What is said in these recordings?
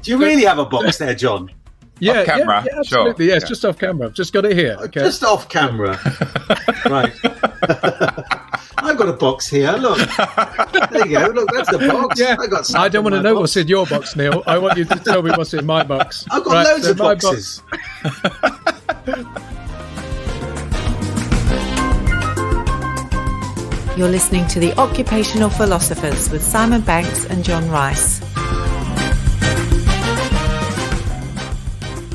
Do you really have a box there, John? Yeah, off camera, yeah, absolutely. sure. Yes, just off camera. I've just got it here. Okay. Just off camera. Right. I've got a box here. Look. There you go. Look, that's the box. Yeah. I don't want to know what's in your box, Neil. I want you to tell me what's in my box. I've got loads of boxes. You're listening to the Occupational Philosophers with Simon Banks and John Rice.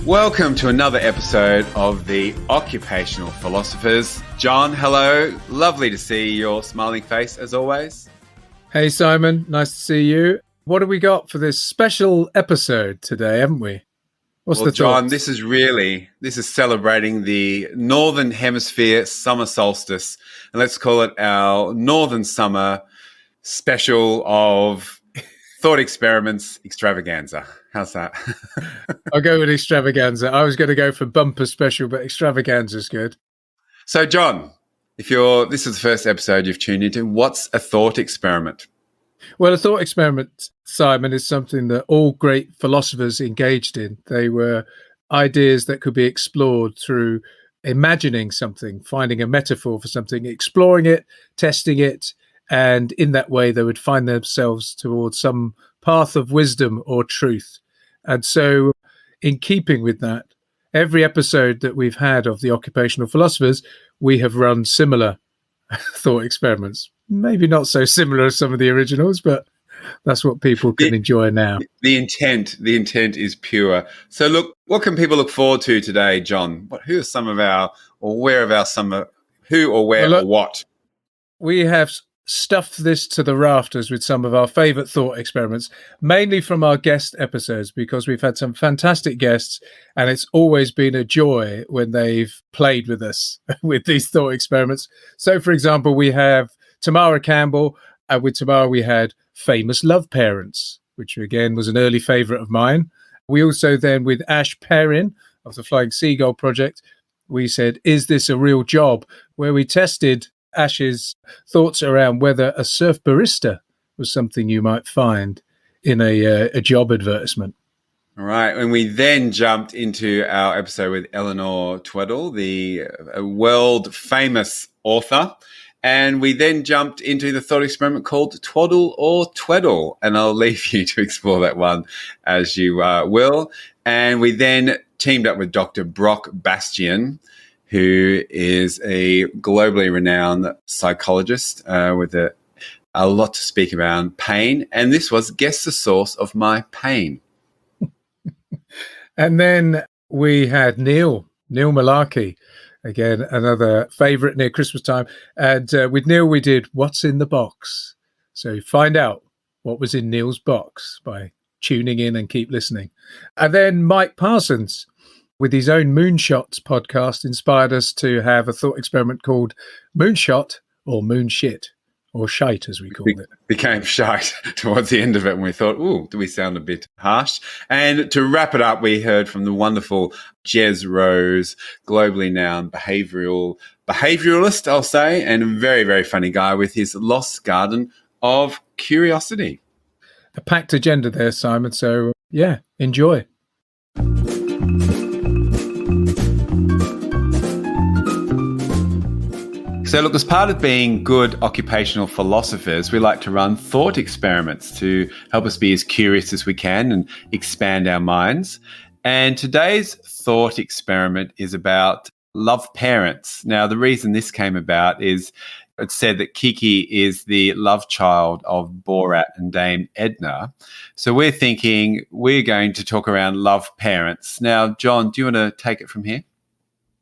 Welcome to another episode of the Occupational Philosophers. John, hello. Lovely to see your smiling face as always. Hey, Simon. Nice to see you. What have we got for this special episode today, haven't we? What's the John, thoughts? this is celebrating the Northern Hemisphere summer solstice. And let's call it our Northern Summer special of thought experiments extravaganza. How's that? I'll go with extravaganza. I was going to go for bumper special, but extravaganza is good. So, John, this is the first episode you've tuned into, what's a thought experiment? Well, a thought experiment, Simon, is something that all great philosophers engaged in. They were ideas that could be explored through imagining something, finding a metaphor for something, exploring it, testing it, and in that way they would find themselves towards some path of wisdom or truth. And so, in keeping with that, every episode that we've had of the Occupational Philosophers, we have run similar thought experiments. Maybe not so similar as some of the originals, but that's what people can enjoy now. The intent is pure. So look, what can people look forward to today, John? Who or what? We have stuffed this to the rafters with some of our favourite thought experiments, mainly from our guest episodes, because we've had some fantastic guests and it's always been a joy when they've played with us with these thought experiments. So, for example, we have Tamara Campbell, and with Tamara we had famous love parents, which again was an early favourite of mine. We also then, with Ash Perrin of the Flying Seagull Project, we said, is this a real job? Where we tested Ash's thoughts around whether a surf barista was something you might find in a job advertisement. All right. And we then jumped into our episode with Eleanor Tweddle, the world famous author. And we then jumped into the thought experiment called Twaddle or Tweddle. And I'll leave you to explore that one as you will. And we then teamed up with Dr. Brock Bastian, who is a globally renowned psychologist with a lot to speak about pain. And this was Guess the Source of My Pain. And then we had Neil Mullarkey, again, another favourite near Christmas time. And with Neil, we did What's in the Box? So find out what was in Neil's box by tuning in and keep listening. And then Mike Parsons, with his own Moonshot podcast, inspired us to have a thought experiment called Moonshot or Moonshit, or shite as we call it. Became shite towards the end of it, and we thought, do we sound a bit harsh? And to wrap it up, we heard from the wonderful Jez Rose, globally renowned behavioralist, I'll say, and a very, very funny guy with his Lost Garden of Curiosity. A packed agenda there, Simon. So, yeah, enjoy. So look, as part of being good occupational philosophers, we like to run thought experiments to help us be as curious as we can and expand our minds. And today's thought experiment is about love parents. Now, the reason this came about is it's said that Kiki is the love child of Borat and Dame Edna. So we're thinking we're going to talk around love parents. Now, John, do you want to take it from here?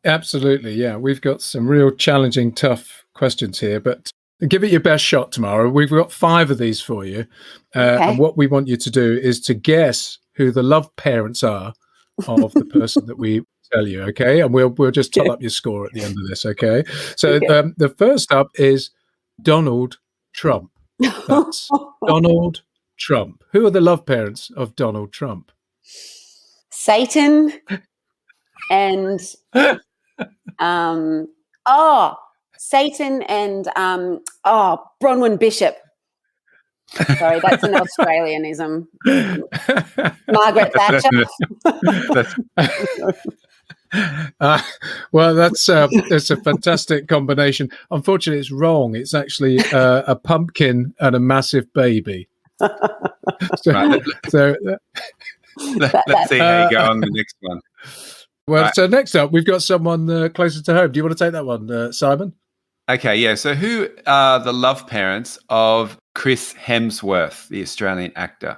Absolutely, yeah. We've got some real challenging, tough questions here, but give it your best shot tomorrow. We've got 5 of these for you. Okay. And what we want you to do is to guess who the love parents are of the person that we tell you, okay? And we'll just top up your score at the end of this, okay? So the first up is Donald Trump. That's Donald Trump. Who are the love parents of Donald Trump? Satan and Satan and Bronwyn Bishop. Sorry, that's an Australianism. Margaret Thatcher. Well, that's a fantastic combination. Unfortunately, it's wrong. It's actually a pumpkin and a massive baby. Let's see how you go on the next one. Well, right. So next up, we've got someone closer to home. Do you want to take that one, Simon? Okay, yeah. So who are the love parents of Chris Hemsworth, the Australian actor?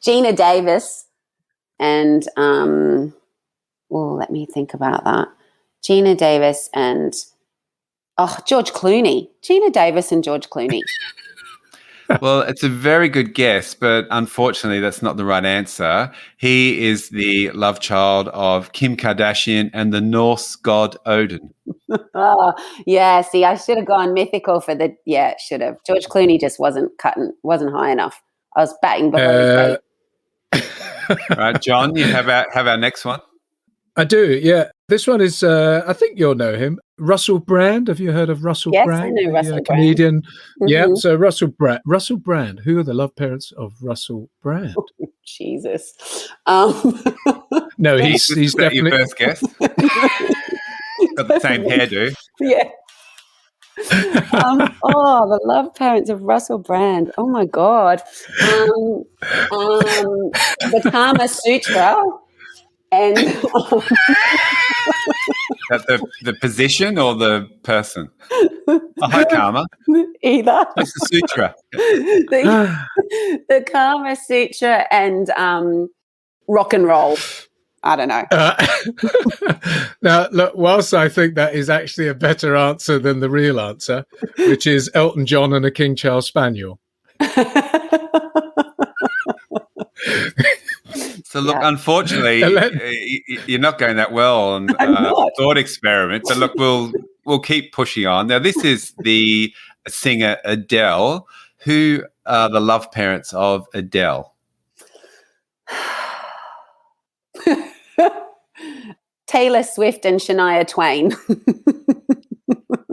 Gina Davis and let me think about that. Gina Davis and George Clooney. Gina Davis and George Clooney. Well, it's a very good guess, but unfortunately, that's not the right answer. He is the love child of Kim Kardashian and the Norse god Odin. Oh, yeah. See, I should have gone mythical for the. Yeah, should have. George Clooney just wasn't high enough. I was batting below his weight. Right, John, you have our next one. I do, yeah. This one is, I think you'll know him, Russell Brand. Have you heard of Russell Brand? Yes, I know Russell Brand. Comedian. Mm-hmm. Yeah, so Russell Brand. Who are the love parents of Russell Brand? Oh, Jesus. No, he's definitely... your first guess? Got the same hairdo. Yeah. The love parents of Russell Brand. Oh, my God. The Kama Sutra. And That the position or the person? Hi, Karma. Either. It's the sutra. The Kama Sutra and rock and roll. I don't know. Now, look, whilst I think that is actually a better answer than the real answer, which is Elton John and a King Charles Spaniel. So look, unfortunately, you're not going that well on thought experiment. But look, we'll keep pushing on. Now, this is the singer Adele. Who are the love parents of Adele? Taylor Swift and Shania Twain.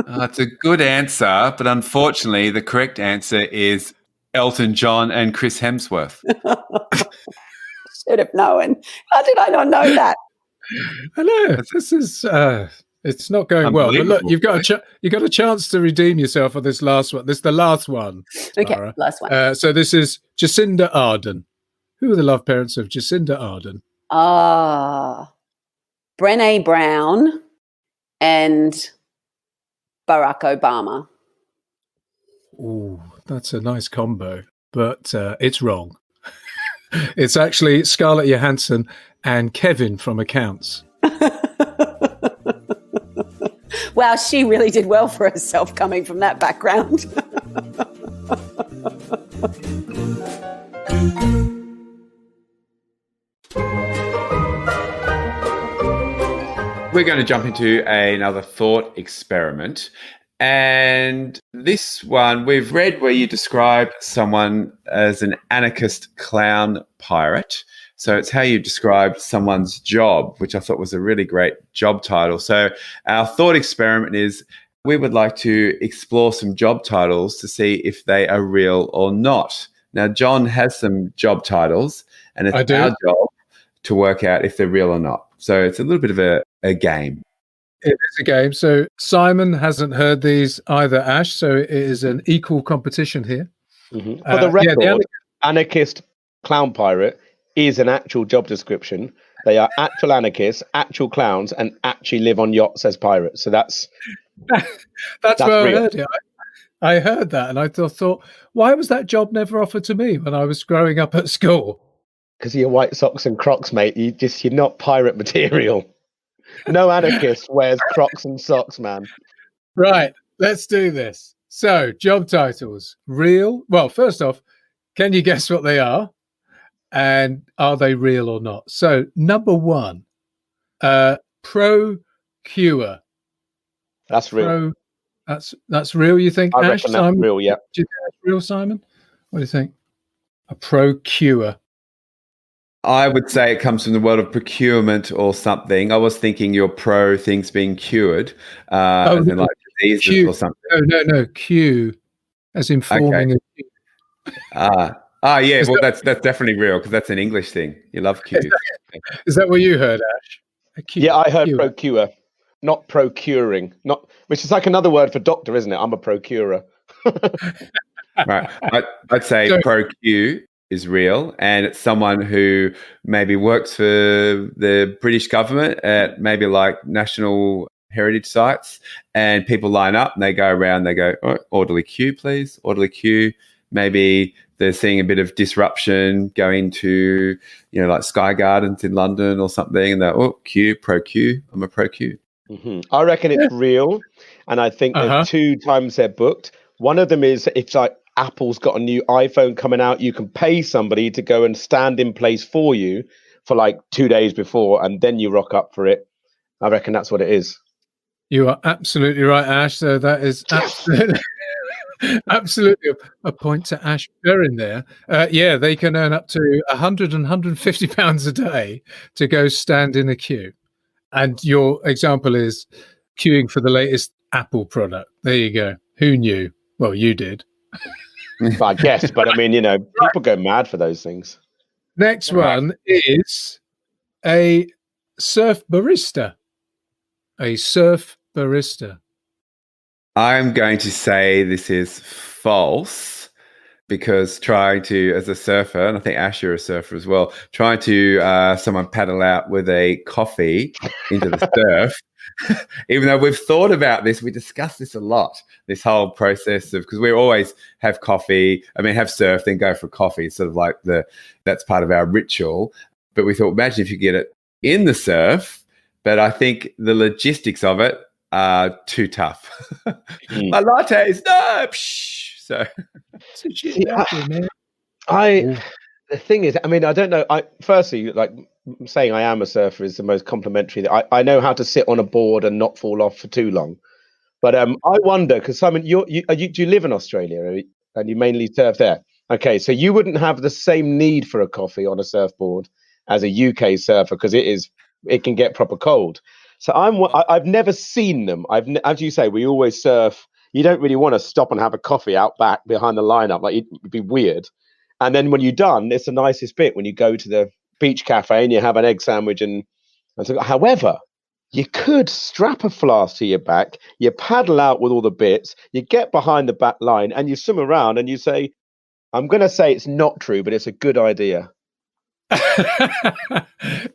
It's a good answer, but unfortunately, the correct answer is Elton John and Chris Hemsworth. Should have known. How did I not know that? I know this is it's not going well. But look, you've got a chance to redeem yourself on this last one. This is the last one. Okay, last one. So this is Jacinda Ardern. Who are the love parents of Jacinda Ardern? Brené Brown and Barack Obama. Ooh, that's a nice combo, but it's wrong. It's actually Scarlett Johansson and Kevin from Accounts. Wow, she really did well for herself coming from that background. We're going to jump into another thought experiment. And this one, we've read where you describe someone as an anarchist clown pirate. So it's how you described someone's job, which I thought was a really great job title. So our thought experiment is we would like to explore some job titles to see if they are real or not. Now, John has some job titles, and it's our job to work out if they're real or not. So it's a little bit of a game. It is a game. So Simon hasn't heard these either, Ash. So it is an equal competition here. Mm-hmm. For the record, anarchist clown pirate is an actual job description. They are actual anarchists, actual clowns, and actually live on yachts as pirates. So that's where real. I heard it. I heard that, and I thought, why was that job never offered to me when I was growing up at school? Because of your white socks and Crocs, mate. You're not pirate material. No anarchist wears Crocs and socks, man. Right, let's do this. So, job titles. Real. Well, first off, can you guess what they are? And are they real or not? So, number one, procure. That's real. That's real, you think, I Ash? reckon that's Simon? real, yeah. Do you think that's real, Simon? What do you think? A procure. I would say it comes from the world of procurement or something. I was thinking you're pro things being cured, as in like diseases or something. No. Q. as in forming a queue. Yeah. Well, that's definitely real because that's an English thing. You love queues. Is that what you heard, Ash? A queue, Yeah, I heard queue. procure, not procuring, which is like another word for doctor, isn't it? I'm a procurer. Right. I'd say pro-Q is real, and it's someone who maybe works for the British government at maybe like national heritage sites, and people line up and they go around, they go, oh, orderly queue, please, orderly queue. Maybe they're seeing a bit of disruption going to, like Sky Gardens in London or something, and they're, queue, pro-Q, I'm a pro-Q. Mm-hmm. I reckon it's real, and I think there's 2 times they're booked. One of them is if like Apple's got a new iPhone coming out, you can pay somebody to go and stand in place for you for like 2 days before, and then you rock up for it. I reckon that's what it is. You are absolutely right, Ash. So that is absolutely a point to Ash Perrin there. Yeah, they can earn up to £100 and £150 a day to go stand in a queue. And your example is queuing for the latest Apple product. There you go. Who knew? Well, you did. I guess, but I mean, people go mad for those things. Next one is a surf barista. A surf barista. I'm going to say this is false because trying to, as a surfer, and I think Ash, you're a surfer as well, trying to someone paddle out with a coffee into the surf, even though we've thought about this, we discussed this a lot, this whole process of, because we always have coffee, have surf, then go for coffee, sort of like that's part of our ritual. But we thought, imagine if you get it in the surf, but I think the logistics of it are too tough. My lattes, no, so. The thing is, I don't know. Firstly, like saying I am a surfer is the most complimentary. I know how to sit on a board and not fall off for too long. But I wonder, because Simon, do you live in Australia and you mainly surf there? Okay, so you wouldn't have the same need for a coffee on a surfboard as a UK surfer because it can get proper cold. So I've never seen them. As you say, we always surf. You don't really want to stop and have a coffee out back behind the lineup. Like it'd be weird. And then when you're done, it's the nicest bit when you go to the beach cafe and you have an egg sandwich and so. However, you could strap a flask to your back, you paddle out with all the bits, you get behind the back line and you swim around and you say, I'm going to say it's not true, but it's a good idea.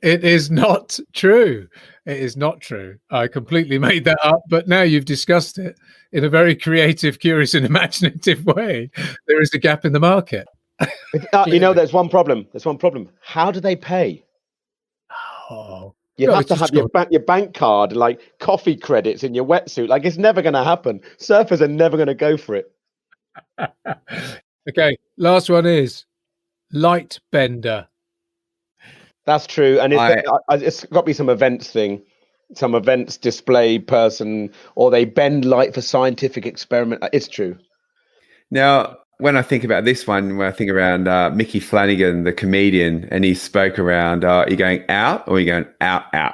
It is not true. It is not true. I completely made that up, but now you've discussed it in a very creative, curious and imaginative way. There is a gap in the market. There's one problem. How do they pay? You have to have your bank card, like coffee credits in your wetsuit. Like it's never going to happen. Surfers are never going to go for it. Okay, last one is light bender. That's true, and it's got to be some events display person, or they bend light for scientific experiment. It's true. Now, when I think about this one, when I think around Mickey Flanagan, the comedian, and he spoke around, are you going out or are you going out?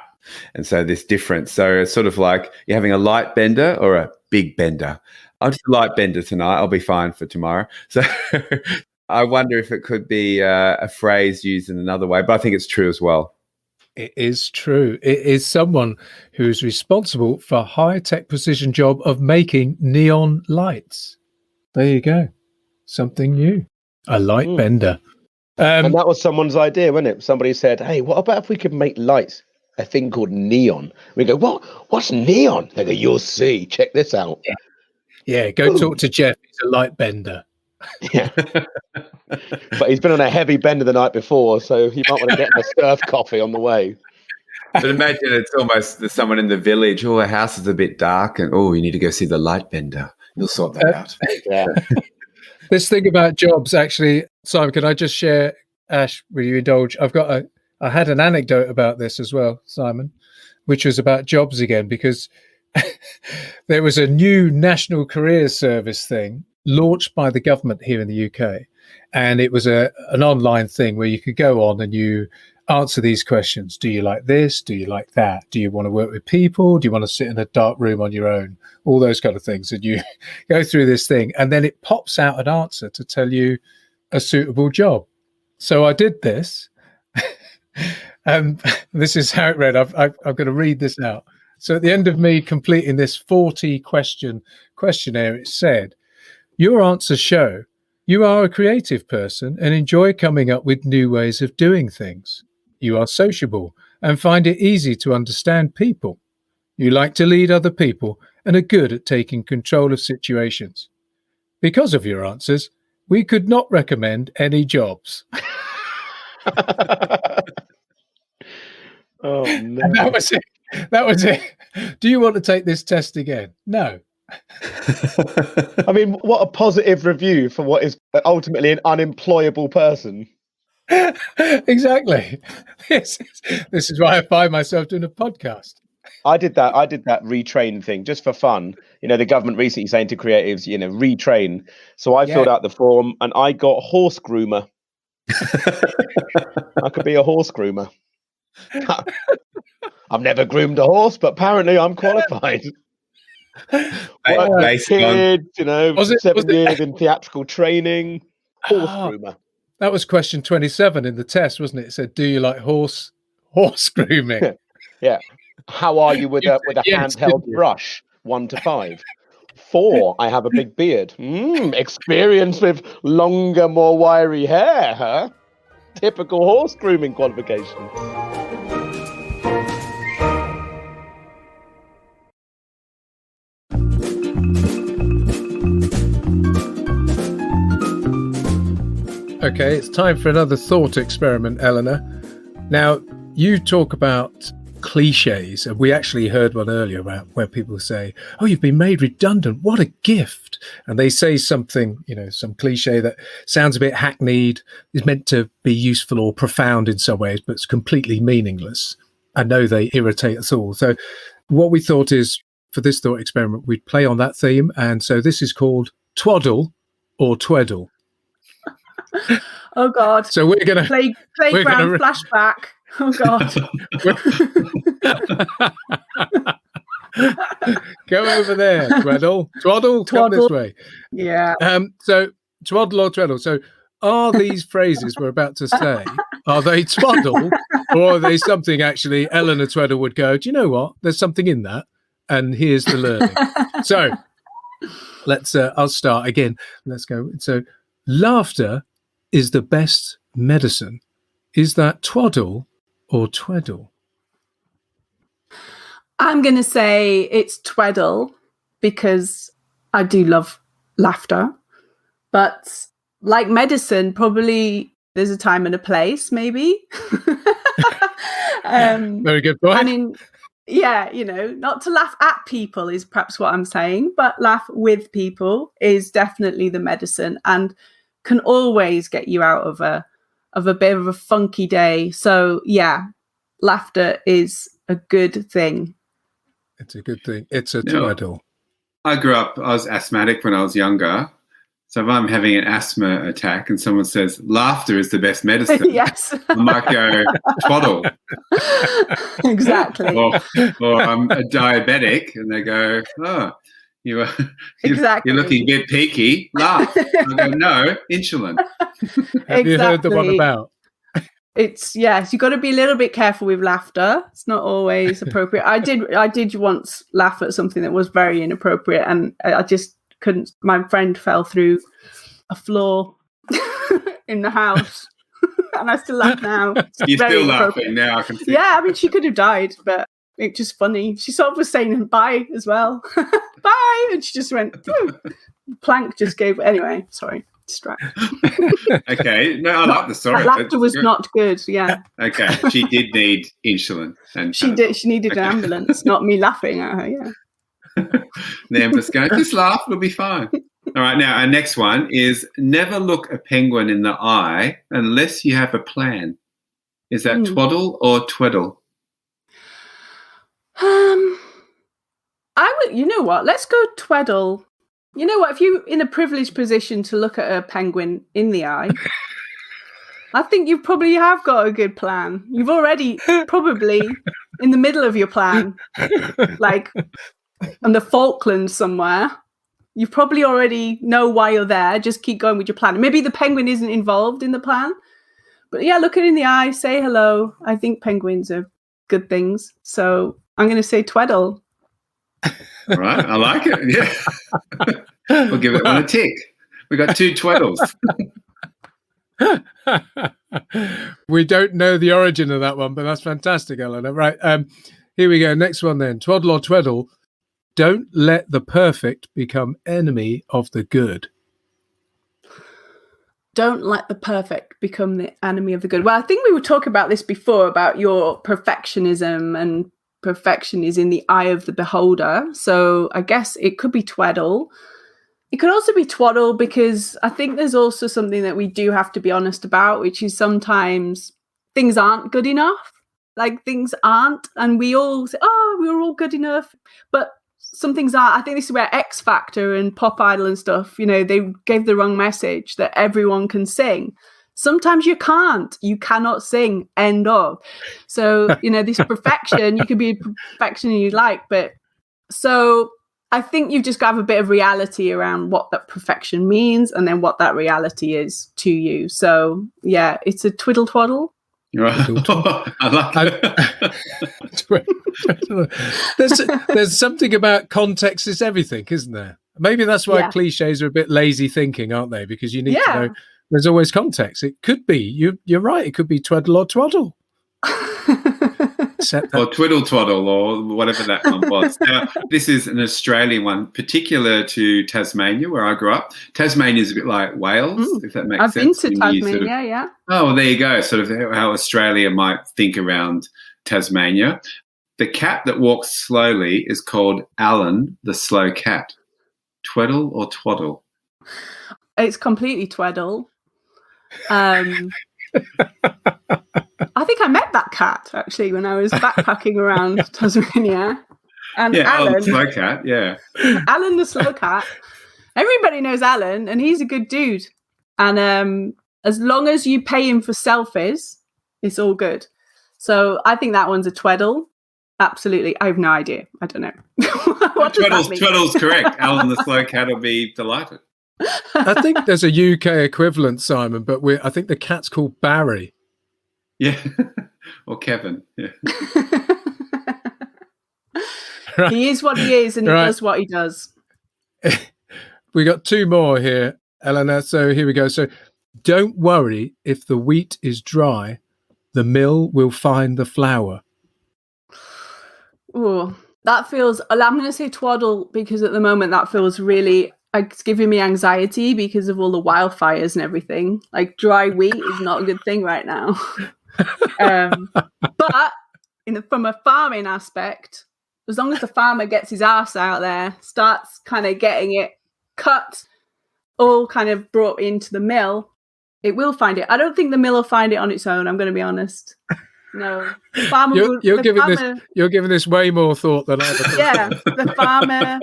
And so this difference. So it's sort of like you're having a light bender or a big bender. I'll just light bender tonight. I'll be fine for tomorrow. So I wonder if it could be a phrase used in another way, but I think it's true as well. It is true. It is someone who is responsible for a high-tech precision job of making neon lights. There you go. Something new. A light bender. And that was someone's idea, wasn't it? Somebody said, hey, what about if we could make lights? A thing called neon. We go, what? What's neon? They go, you'll see. Check this out. Yeah, go talk to Jeff. He's a light bender. Yeah. But he's been on a heavy bender the night before, so he might want to get him a surf coffee on the way. But imagine it's almost there's someone in the village, the house is a bit dark, and you need to go see the light bender. You'll sort that out. Yeah. This thing about jobs, actually, Simon, can I just share, Ash, will you indulge? I had an anecdote about this as well, Simon, which was about jobs again, because there was a new National Careers Service thing launched by the government here in the UK. And it was an online thing where you could go on and you answer these questions. Do you like this? Do you like that? Do you want to work with people? Do you want to sit in a dark room on your own? All those kind of things. And you go through this thing, and then it pops out an answer to tell you a suitable job. So I did this, and this is how it read. I'm going to read this out. So at the end of me completing this 40-question questionnaire, it said, your answers show you are a creative person and enjoy coming up with new ways of doing things. You are sociable and find it easy to understand people. You like to lead other people and are good at taking control of situations. Because of your answers, we could not recommend any jobs. Oh, no. And that was it. That was it. Do you want to take this test again? No. I mean, what a positive review for what is ultimately an unemployable person. Exactly. This is why I find myself doing a podcast. I did that retrain thing just for fun. You know, the government recently saying to creatives, you know, retrain. So I filled out the form and I got horse groomer. I could be a horse groomer. I've never groomed a horse, but apparently I'm qualified. Kids, you know, 7 years in theatrical training. Horse groomer. That was question 27 in the test, wasn't it? It said, do you like horse grooming? Yeah. How are you with a handheld brush? 1 to 5. 4, I have a big beard. Experience with longer, more wiry hair, huh? Typical horse grooming qualification. Okay, it's time for another thought experiment, Eleanor. Now, you talk about cliches, and we actually heard one earlier about where people say, oh, you've been made redundant, what a gift. And they say something, you know, some cliche that sounds a bit hackneyed, is meant to be useful or profound in some ways, but it's completely meaningless. I know they irritate us all. So what we thought is, for this thought experiment, we'd play on that theme. And so this is called twaddle or tweddle. Oh God! So we're gonna playground flashback. Oh God! Go over there, twaddle. Come this way. Yeah. So twaddle or tweddle. So are these phrases we're about to say, are they twaddle or are they something actually Eleanor Tweddle would go, do you know what? There's something in that, and here's the learning. So let's. I'll start again. Let's go. So laughter is the best medicine. Is that twaddle or tweddle? I'm going to say it's tweddle because I do love laughter. But like medicine, probably there's a time and a place, maybe. Very good point. I mean, yeah, you know, not to laugh at people is perhaps what I'm saying, but laugh with people is definitely the medicine and can always get you out of a bit of a funky day. So yeah, laughter is a good thing. It's a good thing. It's a twaddle. I was asthmatic when I was younger. So if I'm having an asthma attack and someone says laughter is the best medicine, yes, I might go twaddle. Exactly. Or I'm a diabetic and they go, oh, you're looking a bit peaky. Laugh. I go, no, insulin. Have you heard the one about? It's yes, you've got to be a little bit careful with laughter. It's not always appropriate. I did once laugh at something that was very inappropriate, and I just couldn't. My friend fell through a floor in the house, and I still laugh now. You're still laughing now. I can see. Yeah, I mean, she could have died, but it's just funny. She sort of was saying bye as well. Bye, and she just went. Plank just gave. Anyway, sorry. Distracted. Okay, no, I like the story. Laughter was not good. Yeah. Okay, she did need insulin, and she did. She needed an ambulance, not me laughing at her. Yeah. The ambulance going, just laugh, it'll be fine. All right, now our next one is never look a penguin in the eye unless you have a plan. Is that twaddle or tweddle? I would. You know what? Let's go tweddle. You know what? If you're in a privileged position to look at a penguin in the eye, I think you probably have got a good plan. You've already probably in the middle of your plan, like on the Falklands somewhere. You probably already know why you're there. Just keep going with your plan. Maybe the penguin isn't involved in the plan. But yeah, look it in the eye, say hello. I think penguins are good things. So I'm going to say twaddle. All right, I like it. Yeah. We'll give it one a tick. We got 2 twaddles. We don't know the origin of that one, but that's fantastic, Eleanor. Right, here we go. Next one then. Twaddle or twaddle. Don't let the perfect become enemy of the good. Don't let the perfect become the enemy of the good. Well, I think we were talking about this before, about your perfectionism, and perfection is in the eye of the beholder. So I guess it could be twaddle. It could also be twaddle, because I think there's also something that we do have to be honest about, which is sometimes things aren't good enough. Like things aren't, and we all say, oh, we're all good enough. But some things aren't. I think this is where X Factor and Pop Idol and stuff, they gave the wrong message that everyone can sing. Sometimes you can't. You cannot sing, end of. So, this perfection, you could be a perfection you like, but so I think you've just got to have a bit of reality around what that perfection means and then what that reality is to you. So, yeah, it's a twiddle twaddle. Right. I like it. There's something about context is everything, isn't there? Maybe that's why cliches are a bit lazy thinking, aren't they? Because you need to know there's always context. It could be, you're right, it could be twaddle or twaddle. Or twiddle twaddle, or whatever that one was. Now, this is an Australian one, particular to Tasmania, where I grew up. Tasmania is a bit like Wales, if that makes sense. I've been to Tasmania, yeah. Oh, well, there you go. Sort of how Australia might think around Tasmania. The cat that walks slowly is called Alan, the slow cat. Tweddle or twaddle? It's completely twaddle. I think I met that cat actually when I was backpacking around Tasmania. And Alan, the slow cat, yeah. Alan the slow cat. Everybody knows Alan, and he's a good dude. And as long as you pay him for selfies, it's all good. So I think that one's a twaddle. Absolutely. I have no idea. I don't know. What does that mean? Twaddle's correct. Alan the slow cat will be delighted. I think there's a UK equivalent, Simon, but I think the cat's called Barry. Yeah, or Kevin. Yeah. Right. He is what he is, and he does what he does. We got 2 more here, Eleanor. So here we go. So don't worry if the wheat is dry, the mill will find the flour. Oh, that feels. I'm going to say twaddle, because at the moment that feels really. It's giving me anxiety because of all the wildfires and everything. Like dry wheat is not a good thing right now. But from a farming aspect, as long as the farmer gets his arse out there, starts kind of getting it cut, all kind of brought into the mill, it will find it. I don't think the mill will find it on its own. I'm going to be honest. No, the farmer. You're giving this way more thought than I ever. Yeah, the farmer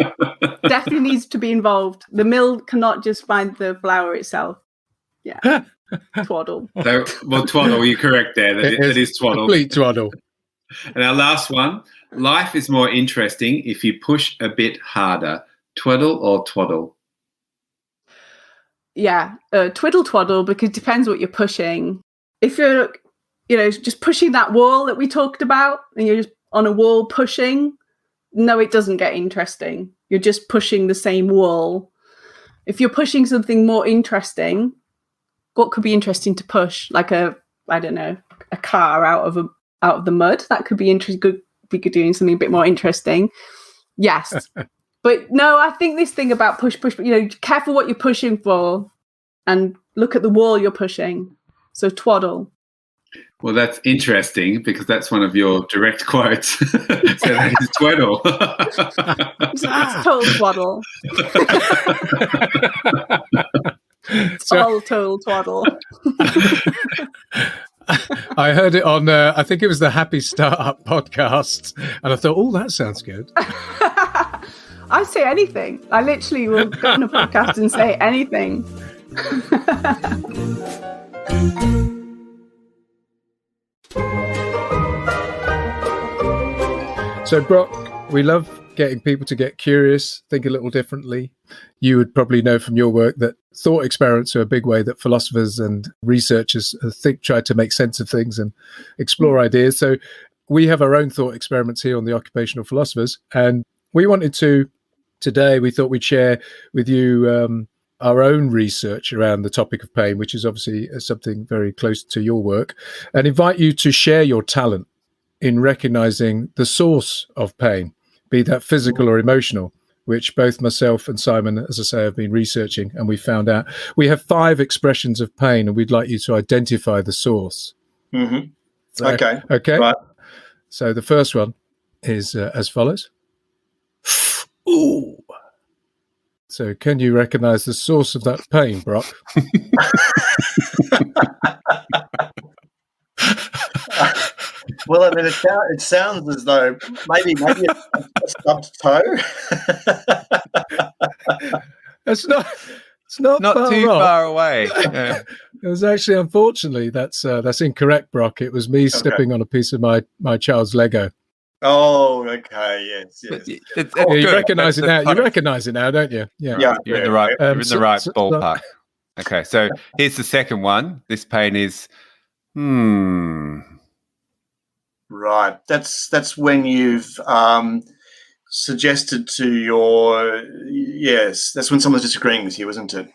definitely needs to be involved. The mill cannot just find the flour itself. Yeah, twaddle. Well, twaddle, you're correct there. That is twaddle. Complete twaddle. And our last one: life is more interesting if you push a bit harder. Twaddle or twaddle? Yeah, twiddle twaddle, because it depends what you're pushing. If you're just pushing that wall that we talked about, and you're just on a wall pushing, no, it doesn't get interesting. You're just pushing the same wall. If you're pushing something more interesting, what could be interesting to push? Like a car out of the mud. That could be interesting. Good, we could doing something a bit more interesting. Yes, but no, I think this thing about push. Careful what you're pushing for, and look at the wall you're pushing. So twaddle. Well, that's interesting, because that's one of your direct quotes. So that is twaddle. So that's total twaddle. Total twaddle. I heard it on, I think it was the Happy Startup podcast, and I thought, that sounds good. I say anything. I literally will go on a podcast and say anything. So, Brock, we love getting people to get curious, think a little differently. You would probably know from your work that thought experiments are a big way that philosophers and researchers try to make sense of things and explore ideas. So we have our own thought experiments here on the Occupational Philosophers, and we wanted to, today, we thought we'd share with you our own research around the topic of pain, which is obviously something very close to your work, and invite you to share your talent in recognizing the source of pain, be that physical or emotional, which both myself and Simon, as I say, have been researching, and we found out we have 5 expressions of pain, and we'd like you to identify the source. Mm-hmm. So, Okay. Right. So the first one is as follows. Ooh. So can you recognize the source of that pain, Brock? Well, I mean, it sounds as though maybe a stubbed toe. It's not too far away. Yeah. It was actually, unfortunately, that's incorrect, Brock. It was me stepping on a piece of my child's Lego. Oh, okay, yes. You recognise it now. You recognise it now, don't you? Yeah. You're in the right. You're in the right ballpark. Okay, so here's the second one. This pain is. Right. That's when you've suggested to your that's when someone's disagreeing with you, isn't it?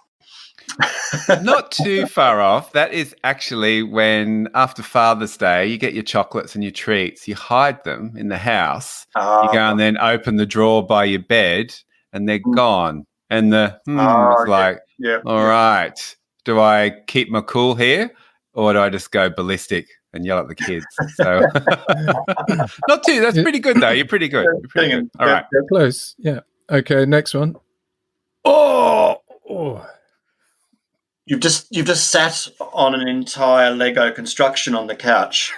Not too far off. That is actually when, after Father's Day, you get your chocolates and your treats, you hide them in the house. You go and then open the drawer by your bed, and they're gone. And the is like, all right, do I keep my cool here, or do I just go ballistic and yell at the kids? So, not too. That's pretty good, though. You're pretty good. All right, close. Yeah. Okay. Next one. Oh. You've just sat on an entire Lego construction on the couch.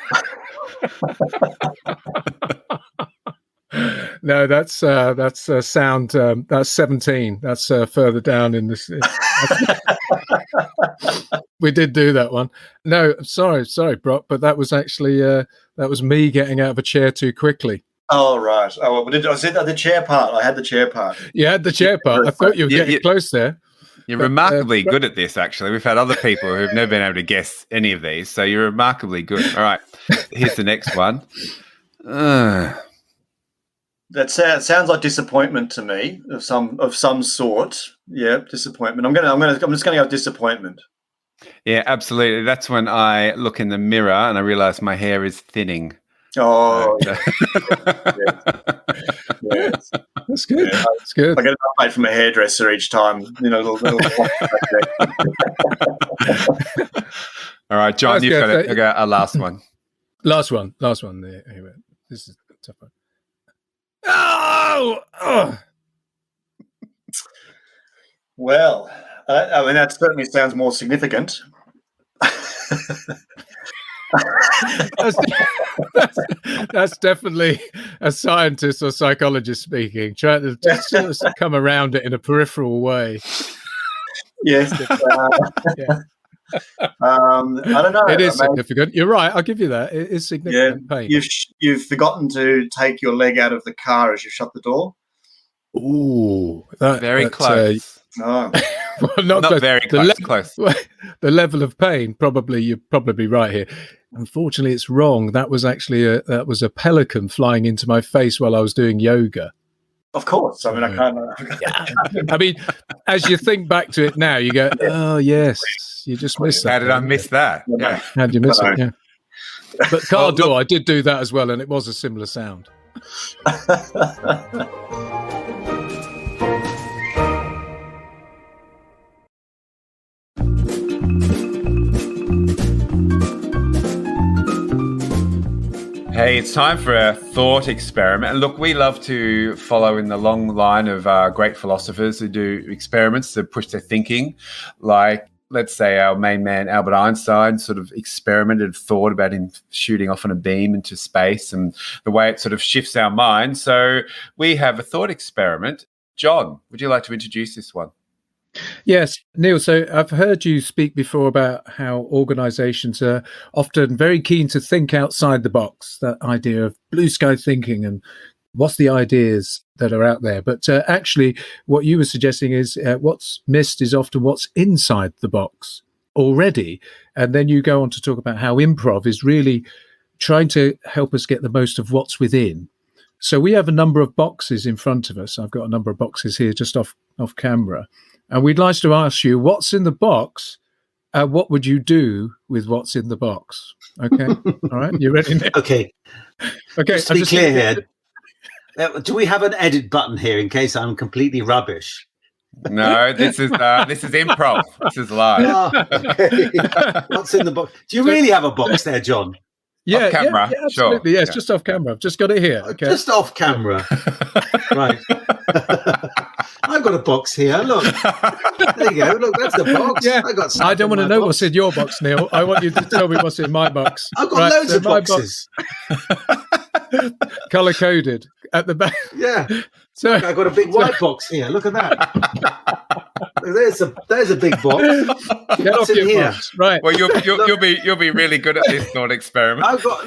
No, that's sound. That's 17. That's further down in this. We did do that one. No, sorry, Brock, but that was actually that was me getting out of a chair too quickly. Oh, right. Oh, well, I said the chair part. I had the chair part. You had the chair part. I thought you were getting close there. You're remarkably good at this, actually. We've had other people who've never been able to guess any of these, so you're remarkably good. All right, here's the next one. That sounds like disappointment to me, of some sort. Yeah, disappointment. I'm just going to go disappointment. Yeah, absolutely. That's when I look in the mirror and I realise my hair is thinning. Oh, yes. That's good. Yeah. That's good. I get an update from a hairdresser each time. Little All right, John, you've got to go our last one. Last one. Anyway, this is a tough one. Oh! Well, I mean, that certainly sounds more significant. That's definitely a scientist or psychologist speaking, trying to just come around it in a peripheral way. Yes. I don't know. It is significant. You're right. I'll give you that. It is significant pain. You've forgotten to take your leg out of the car as you shut the door. Ooh, very close. No. Well, not close. Very close. Close. The level of pain, you're probably right here. Unfortunately, it's wrong. That was actually a pelican flying into my face while I was doing yoga. Of course. I mean, I can't. I mean, as you think back to it now, you go, "Oh yes, you just missed that." How did I miss that? Yeah. How did you miss it? Yeah. But car door, I did do that as well, and it was a similar sound. Hey, it's time for a thought experiment. And look, we love to follow in the long line of great philosophers who do experiments to push their thinking. Like, let's say our main man, Albert Einstein, sort of experimented, thought about him shooting off on a beam into space and the way it sort of shifts our mind. So we have a thought experiment. John, would you like to introduce this one? Yes, Neil. So I've heard you speak before about how organisations are often very keen to think outside the box, that idea of blue sky thinking and what's the ideas that are out there. But actually, what you were suggesting is what's missed is often what's inside the box already. And then you go on to talk about how improv is really trying to help us get the most of what's within. So we have a number of boxes in front of us. I've got a number of boxes here just off camera. And we'd like to ask you, what's in the box? What would you do with what's in the box? Okay. All right. You ready now? Okay. Okay. Just to be clear here, do we have an edit button here in case I'm completely rubbish? No, this is improv. This is live. Okay. What's in the box? Do you really have a box there, John? Yeah, off camera, yeah, absolutely. sure. Yes, just off camera. I've just got it here. Okay. Just off camera. Right. I've got a box here. Look. There you go. Look, that's the box. Yeah. I don't want to know what's in your box, Neil. I want you to tell me what's in my box. I've got loads of boxes. Color coded at the back. Yeah. So I've got a big white box here. Look at that. There's a big box. Get off your here? box. Right. Well, you'll be really good at this thought experiment. I've got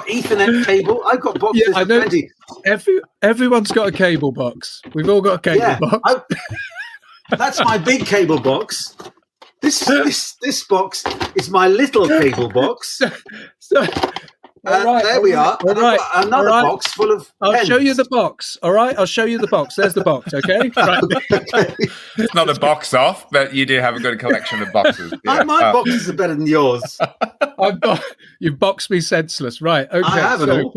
Ethernet cable. I've got boxes. Yeah, I know. Plenty. Everyone's got a cable box. We've all got a cable box. That's my big cable box. This box is my little cable box. There we are. All right. Another box full of I'll show you the box. All right. I'll show you the box. There's the box. Okay. Right. It's not a box off, but you do have a good collection of boxes. Yeah. My boxes are better than yours. You've boxed me senseless. Right. Okay. I have it all.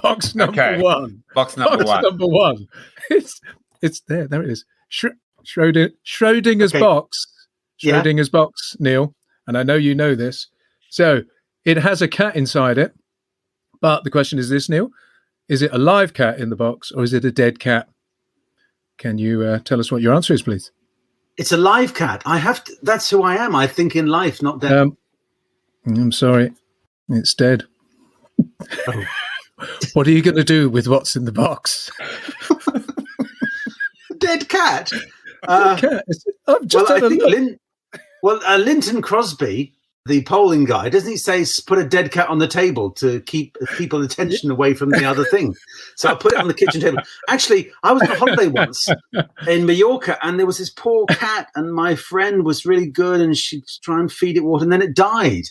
Box number one. Box number one. It's there. There it is. Schrodinger's box. Schrodinger's box, Neil. And I know you know this. So it has a cat inside it. But the question is this, Neil. Is it a live cat in the box or is it a dead cat? Can you tell us what your answer is, please? It's a live cat. That's who I am. I think in life, not dead. I'm sorry. It's dead. Oh. What are you going to do with what's in the box? Dead cat. Linton Crosby, the polling guy, doesn't he say put a dead cat on the table to keep people's attention away from the other thing? So I put it on the kitchen table. Actually, I was on a holiday once in Mallorca, and there was this poor cat, and my friend was really good, and she'd try and feed it water, and then it died.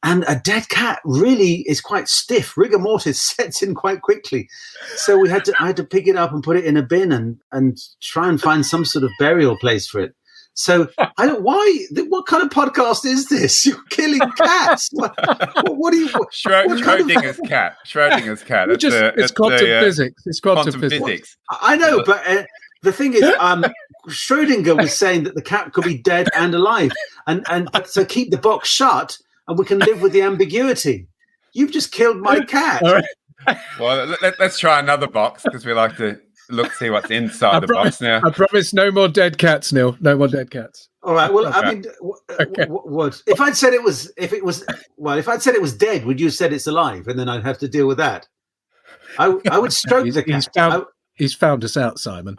And a dead cat really is quite stiff. Rigor mortis sets in quite quickly. So I had to pick it up and put it in a bin and try and find some sort of burial place for it. So what kind of podcast is this? You're killing cats. What do you? Schrodinger's cat. Schrodinger's cat. It's quantum physics. It's quantum physics. I know, but the thing is, Schrodinger was saying that the cat could be dead and alive, and so keep the box shut. And we can live with the ambiguity. You've just killed my cat. All right. Well, let's try another box because we like to see what's inside the box now. I promise no more dead cats, Neil. No more dead cats. All right. Well, I mean, what? If I'd said it was dead, would you have said it's alive? And then I'd have to deal with that. I would stroke the cat. He's found us out, Simon.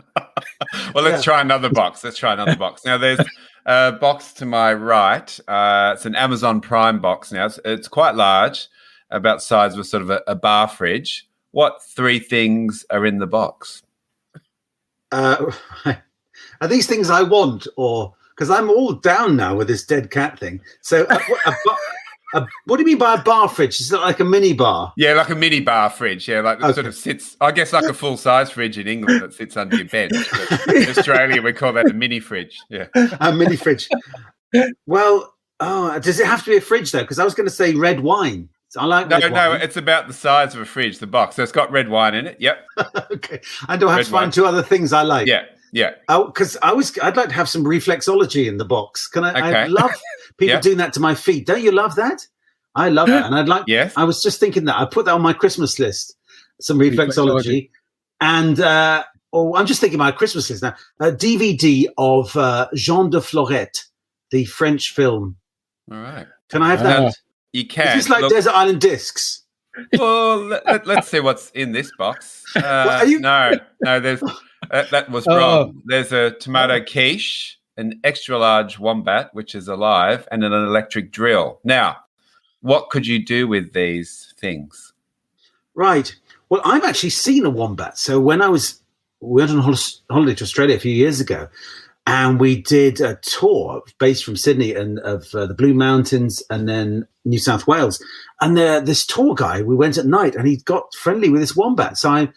Well, let's try another box. Now, there's a box to my right. It's an Amazon Prime box now. It's quite large, about the size of sort of a bar fridge. What three things are in the box? Are these things I want, or because I'm all down now with this dead cat thing? So, what do you mean by a bar fridge? Is it like a mini bar? Yeah, like a mini bar fridge. Yeah, like that sort of sits, I guess, like a full size fridge in England that sits under your bench. But in Australia, we call that a mini fridge. Yeah, a mini fridge. Well, does it have to be a fridge though? Because I was going to say red wine. I like red wine. No, it's about the size of a fridge. The box, so it's got red wine in it. Yep. Okay, and do I have to find two other things I like? Yeah. Oh, because I'd like to have some reflexology in the box. Can I? Okay. I love people doing that to my feet. Don't you love that? I love that, and I'd like. Yes. I was just thinking that I put that on my Christmas list. Some reflexology, and I'm just thinking my Christmas list now. A DVD of Jean de Florette, the French film. All right. Can I have that? You can. Is this like Desert Island Discs? Well, let's see what's in this box. No, there's that was wrong. There's a tomato quiche, an extra large wombat, which is alive, and an electric drill. Now, what could you do with these things? Right. Well, I've actually seen a wombat. So when we went on holiday to Australia a few years ago, and we did a tour based from Sydney and of the Blue Mountains and then New South Wales. And this tour guy, we went at night, and he got friendly with this wombat. So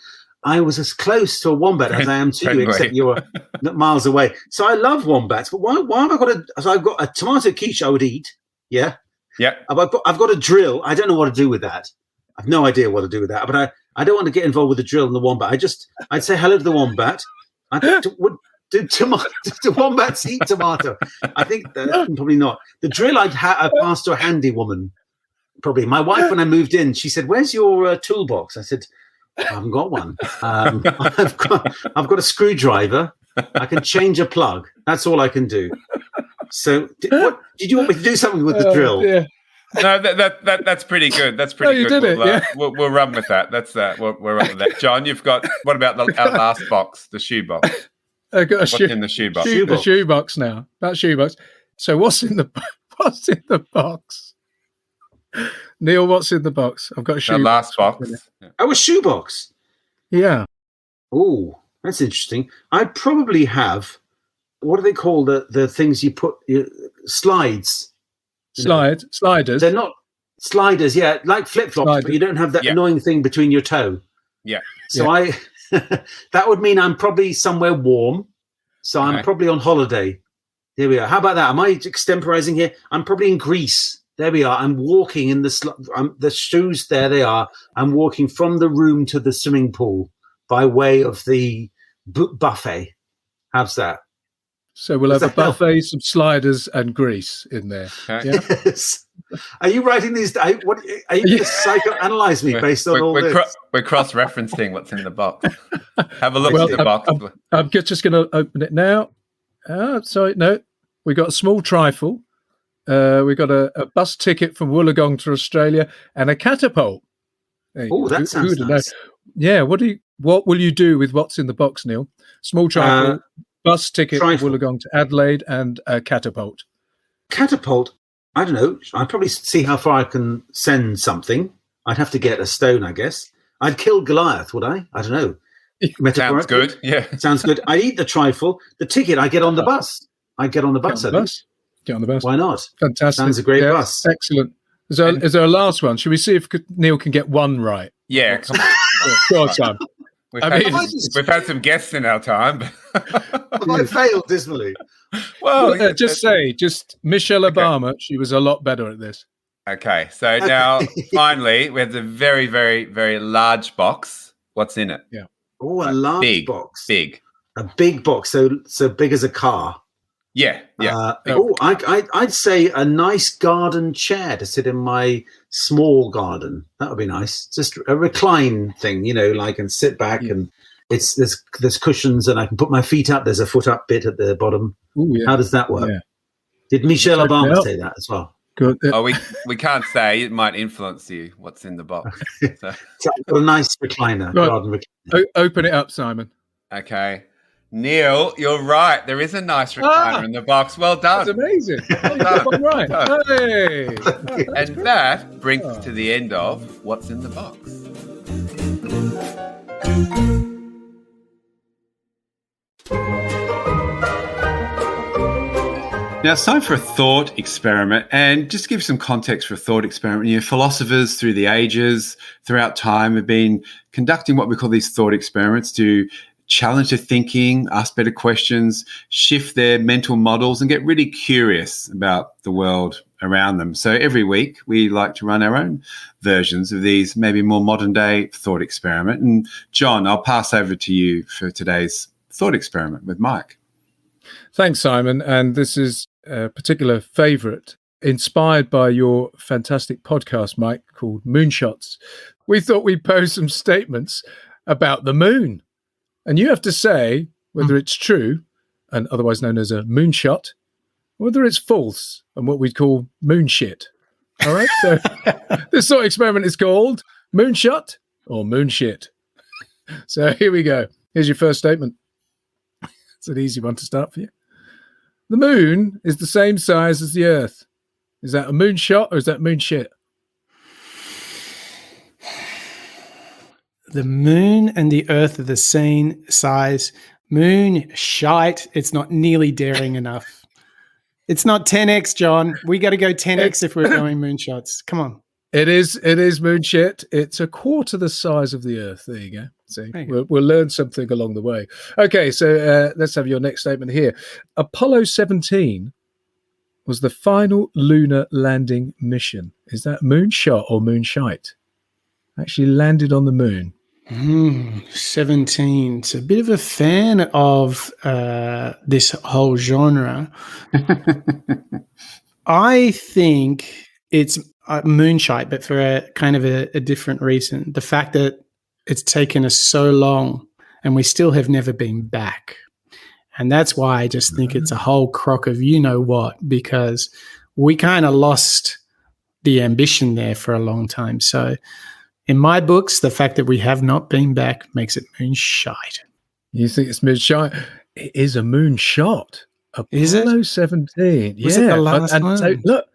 I was as close to a wombat as I am to you, except you're miles away. So I love wombats. But why have I got so I've got a tomato quiche I would eat. Yeah. Yeah. I've got a drill. I don't know what to do with that. I've no idea what to do with that. But I don't want to get involved with the drill and the wombat. I'd say hello to the wombat. Do wombats eat tomato? I think probably not. The drill I'd pass to a handy woman. Probably. My wife, when I moved in, she said, "Where's your toolbox?" I said, "I haven't got one. I've got a screwdriver. I can change a plug. That's all I can do." So, did you want me to do something with the drill? Yeah. No, that's pretty good. That's pretty good. You did it. We'll run with that. That's that. We'll run with that. John, you've got. What about our last box, the shoe box? I've got What's in the shoe box? The shoe box now. That shoe box. So what's in the box? Neil, what's in the box? I've got a shoe. The last box. Oh, a shoe box. Yeah. Oh, that's interesting. I'd probably have. What do they call the things you put slides? Sliders. They're not sliders. Yeah, like flip flops, but you don't have that annoying thing between your toe. Yeah. So that would mean I'm probably somewhere warm. So I'm probably on holiday. There we are. How about that? Am I extemporizing here? I'm probably in Greece. There we are. I'm walking in the shoes. There they are. I'm walking from the room to the swimming pool by way of the buffet. How's that? So we'll have a buffet, some sliders, and Greece in there. Okay. Yeah. Yes. Are you writing these? Are you going to psychoanalyze me based on all this? We're cross-referencing what's in the box. Have a look at the box. I'm just going to open it now. Sorry, no. We got a small trifle. We got a bus ticket from Wollongong to Australia and a catapult. Oh, that sounds nice. Yeah. What will you do with what's in the box, Neil? Small trifle. Bus ticket from Wollongong to Adelaide and a catapult. Catapult? I don't know. I'd probably see how far I can send something. I'd have to get a stone, I guess. I'd kill Goliath, would I? I don't know. Sounds good. Yeah. Sounds good. I'd eat the trifle. The ticket, I get on the bus. I get on the bus. Get on the bus. Why not? Fantastic. Sounds a great bus. Excellent. Is there a last one? Should we see if Neil can get one right? Yeah. Come on. Go on, Sam. We've had some guests in our time. I failed dismally. Well, just Michelle Obama. She was a lot better at this. Okay, so now finally we have the very, very, very large box. What's in it? Yeah. Oh, a large box. Big. A big box. So big as a car. Yeah. I'd say a nice garden chair to sit in my small garden. That would be nice. Just a recline thing, and sit back and there's cushions and I can put my feet up. There's a foot up bit at the bottom. Ooh, yeah. How does that work? Yeah. Did Michelle Obama say that as well? Good. Oh, we can't say. It might influence you. What's in the box? So a nice recliner. Right. Garden recliner. Open it up, Simon. Okay. Neil, you're right. There is a nice recliner in the box. Well done. That's amazing. Well done. Right. Hey. And that brings us to the end of What's in the Box. Now it's time for a thought experiment, and just to give some context for a thought experiment. Philosophers through the ages, throughout time, have been conducting what we call these thought experiments to challenge their thinking, ask better questions, shift their mental models, and get really curious about the world around them. So every week we like to run our own versions of these maybe more modern day thought experiment. And John, I'll pass over to you for today's thought experiment with Mike. Thanks, Simon. And this is a particular favourite, inspired by your fantastic podcast, Mike, called Moonshots. We thought we'd pose some statements about the moon. And you have to say whether it's true, and otherwise known as a moonshot, or whether it's false, and what we'd call moonshit. All right? So this sort of experiment is called Moonshot or Moonshit. So here we go. Here's your first statement. It's an easy one to start for you. The moon is the same size as the Earth. Is that a moonshot or is that moonshit? The moon and the earth are the same size. Moonshite. It's not nearly daring enough. It's not 10x, John. We got to go 10x if we're going moonshots. Come on. It is moonshit. It's a quarter the size of the Earth. There you go. See, we'll learn something along the way. Okay, so let's have your next statement here. Apollo 17 was the final lunar landing mission. Is that moonshot or moonshite? Actually landed on the moon. 17. It's a bit of a fan of this whole genre. I think it's Moonshite, but for a kind of a different reason. The fact that it's taken us so long and we still have never been back. And that's why I just think it's a whole crock of you know what, because we kind of lost the ambition there for a long time. So in my books, the fact that we have not been back makes it moonshite. You think it's moonshite? It is a moonshot. Is it? Apollo 17. Was it the last one? So, look,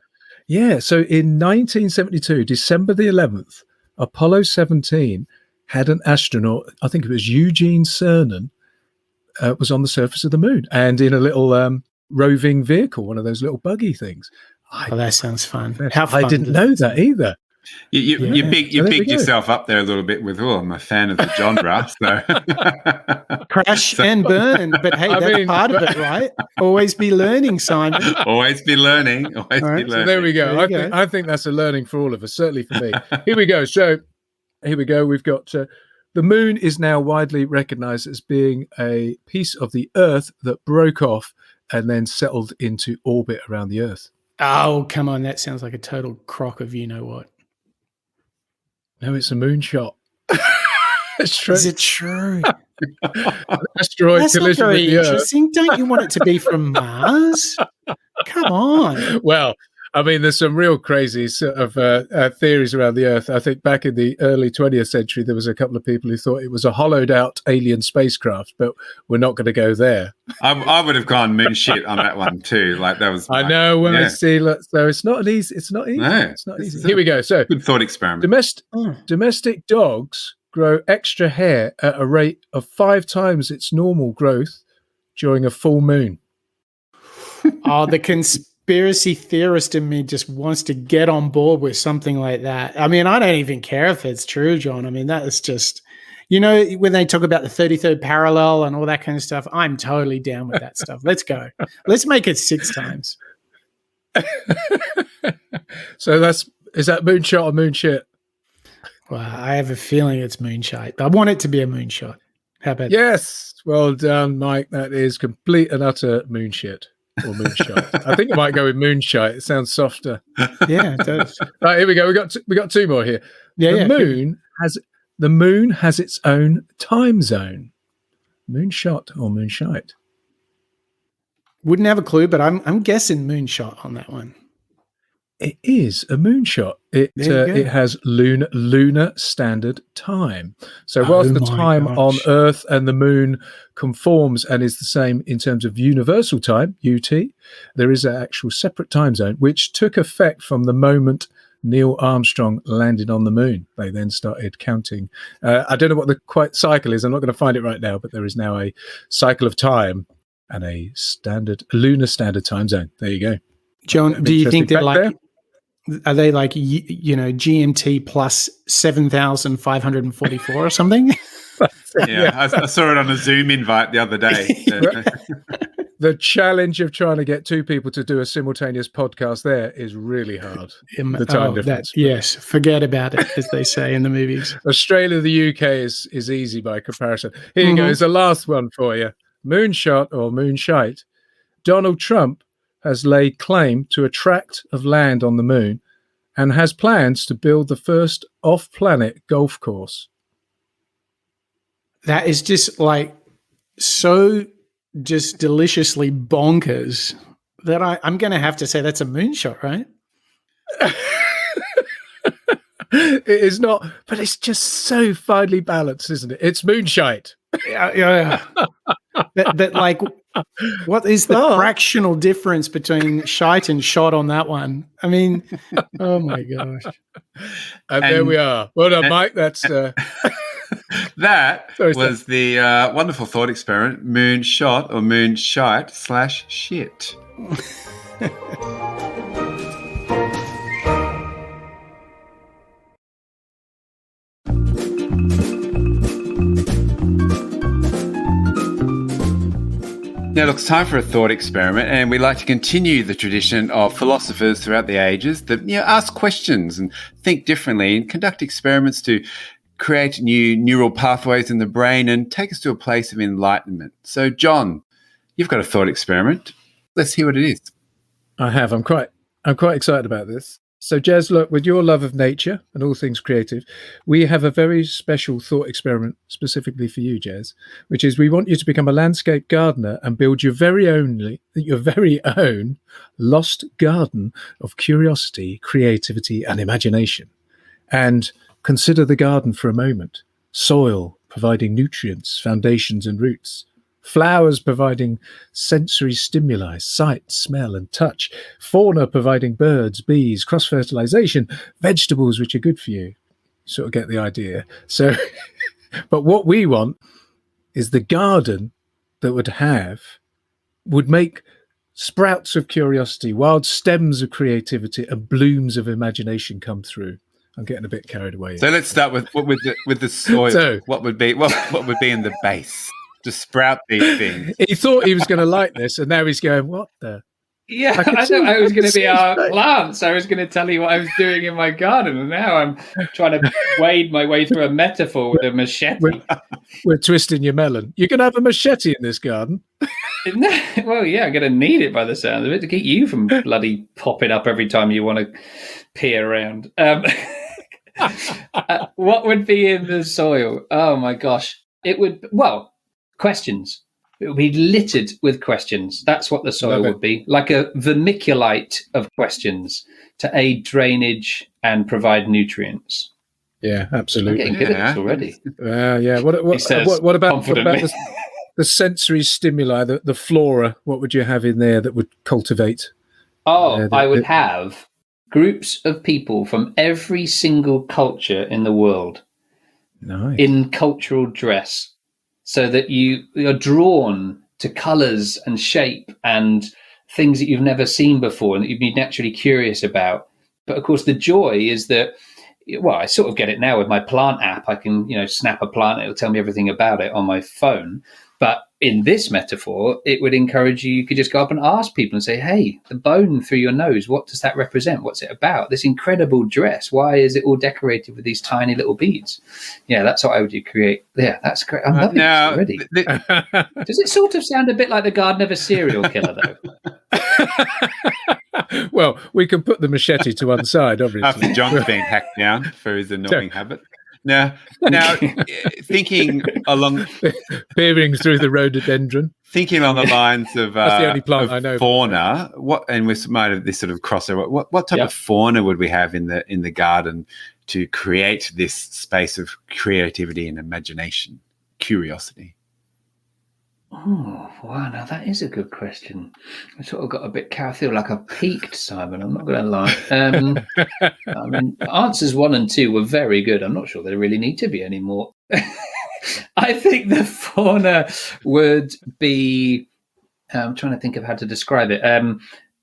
so in 1972, December the 11th, Apollo 17 had an astronaut, I think it was Eugene Cernan, was on the surface of the moon and in a little roving vehicle, one of those little buggy things. That sounds fun. How fun. I didn't know that either. You bigged yourself up there a little bit with, I'm a fan of the genre. So crash and burn. But hey, that's part of it, right? Always be learning, Simon. Always be learning. Always be learning. So there we go. I think that's a learning for all of us, certainly for me. Here we go. So here we go. We've got the moon is now widely recognized as being a piece of the Earth that broke off and then settled into orbit around the Earth. Oh, come on. That sounds like a total crock of you know what. No, it's a moonshot. It's true. Is it true? Asteroid That's collision not very with the interesting. Don't you want it to be from Mars? Come on. Well, I mean, there's some real crazy sort of theories around the Earth. I think back in the early 20th century, there was a couple of people who thought it was a hollowed out alien spacecraft, but we're not going to go there. I would have gone moonshit on that one too. Like that was. I know. When I see, so it's not easy. It's not easy. No, it's not easy. Here we go. So good thought experiment. Domestic dogs grow extra hair at a rate of 5 times its normal growth during a full moon. Oh, the conspiracy theorist in me just wants to get on board with something like that. I mean, I don't even care if it's true, John. I mean, that is just, when they talk about the 33rd parallel and all that kind of stuff, I'm totally down with that stuff. Let's go. Let's make it 6 times. So is that moonshot or moonshit? Well, I have a feeling it's moonshite. I want it to be a moonshot. How about Yes. Well done, Mike. That is complete and utter moonshit. Or moonshot. I think I might go with moonshite. It sounds softer. Yeah, it does. Right, here we go. We got 2 more here. The moon has its own time zone. Moonshot or moonshite? Wouldn't have a clue, but I'm guessing moonshot on that one. It is a moonshot. It has lunar standard time. So whilst the time on Earth and the moon conforms and is the same in terms of universal time, UT, there is an actual separate time zone which took effect from the moment Neil Armstrong landed on the moon. They then started counting. I don't know what the quite cycle is. I'm not going to find it right now, but there is now a cycle of time and a lunar standard time zone. There you go. John, do you think that are they like, GMT plus 7,544 or something? Yeah, I saw it on a Zoom invite the other day. The challenge of trying to get 2 people to do a simultaneous podcast there is really hard. The time difference. Yes, forget about it, as they say in the movies. Australia, the UK is easy by comparison. Here you go. It's the last one for you. Moonshot or moonshite. Donald Trump has laid claim to a tract of land on the moon and has plans to build the first off-planet golf course. That is just like so just deliciously bonkers that I'm going to have to say that's a moonshot, right? It is not, but it's just so finely balanced, isn't it? It's moonshite. Yeah. But like, what is the fractional difference between shite and shot on that one? I mean, oh my gosh. And there we are. Well done, Mike. That's That Sorry, was the wonderful thought experiment, Moonshot or Moonshite / shit. Now, look, it's time for a thought experiment, and we like to continue the tradition of philosophers throughout the ages that ask questions and think differently and conduct experiments to create new neural pathways in the brain and take us to a place of enlightenment. So, John, you've got a thought experiment. Let's hear what it is. I have. I'm quite excited about this. So, Jez, look, with your love of nature and all things creative, we have a very special thought experiment specifically for you, Jez, which is we want you to become a landscape gardener and build your very own lost garden of curiosity, creativity, and imagination. And consider the garden for a moment. Soil providing nutrients, foundations, and roots. Flowers providing sensory stimuli, sight, smell, and touch. Fauna providing birds, bees, cross-fertilization. Vegetables, which are good for you. Sort of get the idea. So, but what we want is the garden that would make sprouts of curiosity, wild stems of creativity, and blooms of imagination come through. I'm getting a bit carried away. So let's start with the soil. So, what would be in the base to sprout these things? He thought he was going to like this, and now he's going, what the? Yeah, I thought I was going to be our plants. I was going to tell you what I was doing in my garden, and now I'm trying to wade my way through a metaphor with a machete. We're twisting your melon. You're going to have a machete in this garden? Well, yeah, I'm going to need it by the sound of it to keep you from bloody popping up every time you want to peer around. What would be in the soil? Oh, my gosh. It would, questions. It would be littered with questions. That's what the soil would be. Like a vermiculite of questions to aid drainage and provide nutrients. Yeah, absolutely. I'm getting good at this already. Yeah. What about the sensory stimuli, the flora? What would you have in there that would cultivate? I would have groups of people from every single culture in the world in cultural dress, so that you are drawn to colours and shape and things that you've never seen before and that you've been naturally curious about. But of course, the joy is that, I sort of get it now with my plant app. I can, snap a plant, it'll tell me everything about it on my phone. But in this metaphor, it would encourage you could just go up and ask people and say, hey, the bone through your nose, what does that represent? What's it about? This incredible dress, why is it all decorated with these tiny little beads? Yeah, that's what I would create. Yeah, that's great. I'm loving this already. Does it sort of sound a bit like the garden of a serial killer, though? Well, we can put the machete to one side, obviously. After John's been hacked down for his annoying habit. Now, thinking along, peering through the rhododendron, thinking along the lines of, that's the only plant I know. Fauna. And we might have this sort of crossover. What type of fauna would we have in the garden to create this space of creativity and imagination, curiosity? Oh, wow. Now, that is a good question. I sort of got a bit I feel like I peaked, Simon. I'm not going to lie. I mean, answers 1 and 2 were very good. I'm not sure they really need to be anymore. I think the fauna would be, I'm trying to think of how to describe it,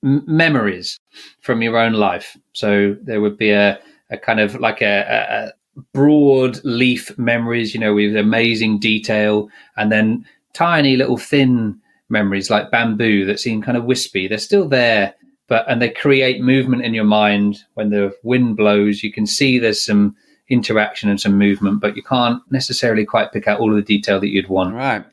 memories from your own life. So there would be a kind of like a broad leaf memories, with amazing detail, and then tiny little thin memories like bamboo that seem kind of wispy. They're still there, and they create movement in your mind. When the wind blows, you can see there's some interaction and some movement, but you can't necessarily quite pick out all of the detail that you'd want. Right.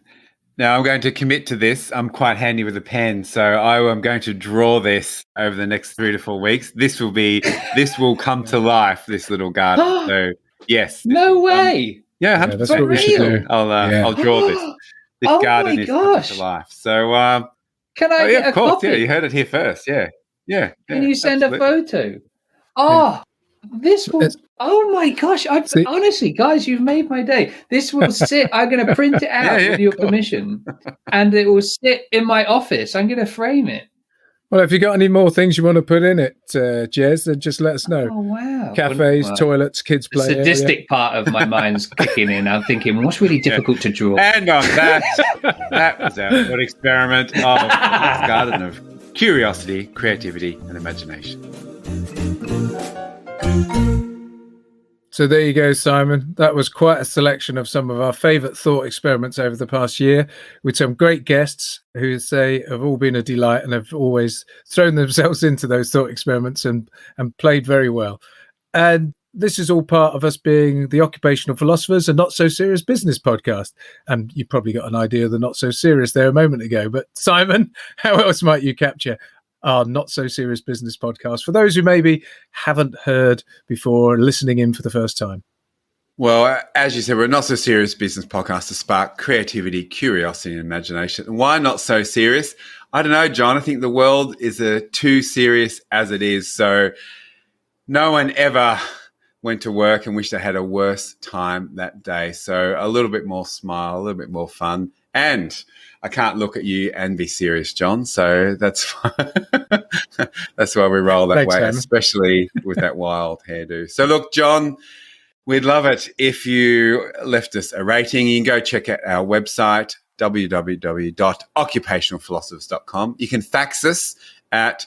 Now I'm going to commit to this. I'm quite handy with a pen, so I am going to draw this over the next 3 to 4 weeks. This will come to life, this little garden. So yes. No way. Yeah, that's what we should do. I'll draw this. This garden is coming to life. So, can I get a copy? Yeah, you heard it here first. Yeah. Can you send a photo? Oh, this will. Oh my gosh! Honestly, guys, you've made my day. This will sit. I'm going to print it out with your permission, and it will sit in my office. I'm going to frame it. Well, if you got any more things you want to put in it, Jez, then just let us know. Oh, wow. Cafes, toilets, kids play The sadistic area. part of my mind's kicking in. I'm thinking, what's really difficult to draw? And on that, that was our thought experiment of this garden of curiosity, creativity, and imagination. So there you go, Simon. That was quite a selection of some of our favourite thought experiments over the past year, with some great guests who say have all been a delight and have always thrown themselves into those thought experiments and played very well. And this is all part of us being the Occupational Philosophers, a not so serious business podcast. And you probably got an idea of the not so serious there a moment ago. But Simon, how else might you capture our not so serious business podcast for those who maybe haven't heard before, listening in for the first time? Well, as you said, we're a not so serious business podcast to spark creativity, curiosity, and imagination. And why not so serious? I don't know, John. I think the world is too serious as it is. So no one ever went to work and wished they had a worse time that day. So a little bit more smile, a little bit more fun. And I can't look at you and be serious, John. So that's that's why we roll that way, Simon. especially with that wild hairdo. So look, John, we'd love it if you left us a rating. You can go check out our website, www.occupationalphilosophers.com. You can fax us at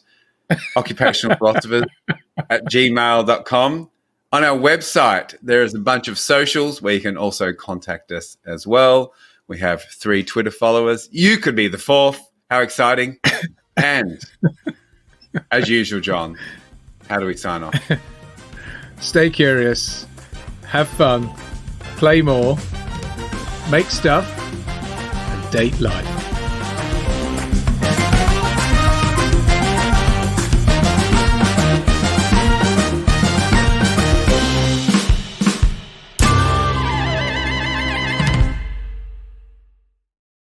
occupationalphilosophers@gmail.com. On our website, there is a bunch of socials where you can also contact us as well. We have 3 Twitter followers. You could be the 4th. How exciting. And as usual, John, how do we sign off? Stay curious, have fun, play more, make stuff, and date life.